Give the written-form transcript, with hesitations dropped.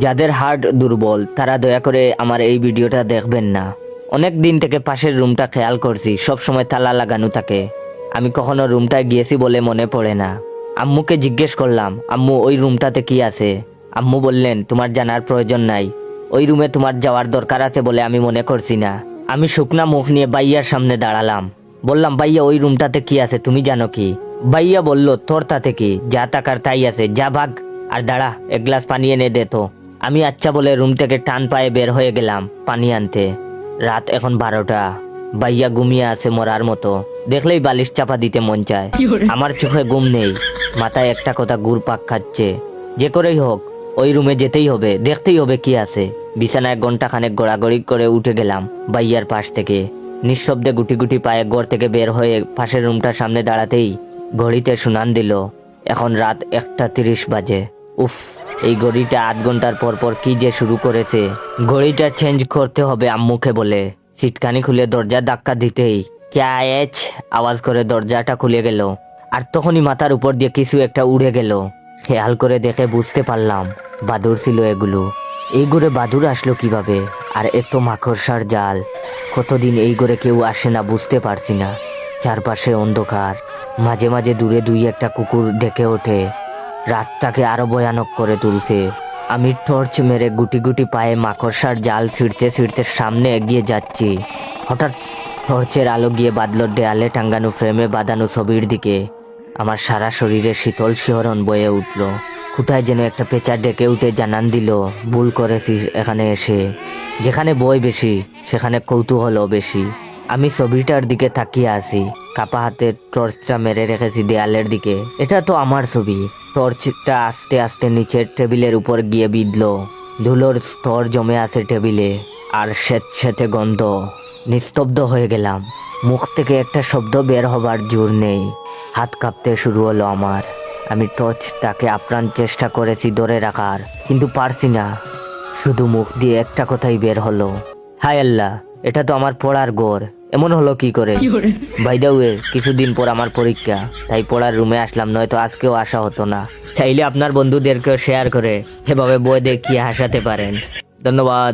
যাদের হার্ট দুর্বল তারা দয়া করে আমার এই ভিডিওটা দেখবেন না। অনেক দিন থেকে পাশের রুমটা খেয়াল করছি, সব সময় তালা লাগানো থাকে। আমি কখনো রুমটায় গিয়েছি বলে মনে পড়ে না। আম্মুকে জিজ্ঞেস করলাম, আম্মু ওই রুমটাতে কি আছে? আম্মু বললেন, তোমার জানার প্রয়োজন নাই, ওই রুমে তোমার যাওয়ার দরকার আছে বলে আমি মনে করছি না। আমি শুকনা মুখ নিয়ে বাইয়ার সামনে দাঁড়ালাম। বললাম, ভাইয়া ওই রুমটাতে কি আছে তুমি জানো কি? ভাইয়া বলল, তোর তাতে কি, যা টাকার তাই আছে, যা ভাগ। আর দাঁড়া, এক গ্লাস পানি এনে দে তো। আমি আচ্ছা বলে রুম থেকে টান পায়ে বের হয়ে গেলাম পানি আনতে। রাত এখন 12টা। ভাইয়া ঘুমিয়ে আছে মরার মতো, দেখলেই বালিশ চাপা দিতে মন চায়। আমার চোখে ঘুম নেই, মাথায় একটা কথা ঘুরপাক খাচ্ছে, যে করেই হোক ওই রুমে যেতেই হবে, দেখতেই হবে কি আছে। বিছানায় ঘন্টা খানেক গড়াগড়ি করে উঠে গেলাম ভাইয়ার পাশ থেকে। নিঃশব্দে গুটি গুটি পায়ে ঘর থেকে বের হয়ে পাশের রুমটার সামনে দাঁড়াতেই ঘড়িতে শুনান দিল এখন রাত 1:30 বাজে। উফ, এই ঘড়িটা 8 ঘন্টার পর পর কি যে শুরু করেছে। ঘড়িটা চেঞ্জ করতে হবে আম্মুকে বলে সিটকানি খুলে দরজা ধাক্কা দিতেই ক্যা এচ আওয়াজ করে দরজাটা খুলে গেল। আর তখনই মাথার উপর দিয়ে কিছু একটা উড়ে গেল। খেয়াল করে দেখে বুঝতে পারলাম বাদুড় ছিল এগুলো। এই ঘরে বাদুড় আসলো কিভাবে? আর এত মাকড়সার জাল। কতদিন এই ঘরে কেউ আসে না বুঝতে পারছি না। চারপাশে অন্ধকার, মাঝে মাঝে দূরে দুই একটা কুকুর ডেকে ওঠে। রাতটাকে আরো ভয়ানক করে তুলছে। আমি টর্চ মেরে গুটি গুটি পায়ে মাকড়সার জাল ছিঁড়তে ছিঁড়তে সামনে এগিয়ে যাচ্ছি। হঠাৎ টর্চের আলো গিয়ে বাদলোর দেয়ালে টাঙ্গানো ফ্রেমে বাঁধানো ছবির দিকে। আমার সারা শরীরে শীতল শিহরণ বয়ে উঠল। কোথায় যেন একটা পেঁচা ডেকে উঠে জানান দিল, ভুল করেছিস এখানে এসে। যেখানে বই বেশি সেখানে কৌতূহলও বেশি। আমি ছবিটার দিকে তাকিয়ে আছি, কাপা হাতে টর্চটা মেরে রেখেছি দেয়ালের দিকে। এটা তো আমার ছবি। টর্চটা আস্তে আস্তে নিচের টেবিলের উপর গিয়ে বিঁধল। ধুলোর স্তর জমে আছে টেবিলে, আর স্যাঁতস্যাঁতে গন্ধ। নিস্তব্ধ হয়ে গেলাম। মুখ থেকে একটা শব্দ বের হবার জোর নেই। হাত কাঁপতে শুরু হলো আমার। আমি টর্চটাকে আপ্রাণ চেষ্টা করেছি ধরে রাখার, কিন্তু পারছি না। শুধু মুখ দিয়ে একটা কথাই বের হলো, হায় আল্লাহ, এটা তো আমার পড়ার ঘর। এমন হলো কি করে? বাই দ্য ওয়ে, কিছুদিন পর আমার পরীক্ষা, তাই পড়ার রুমে আসলাম, নয়তো আজকেও আসা হতো না। চাইলে আপনার বন্ধুদেরকেও শেয়ার করে এভাবে বই দেখিয়ে হাসাতে পারেন। ধন্যবাদ।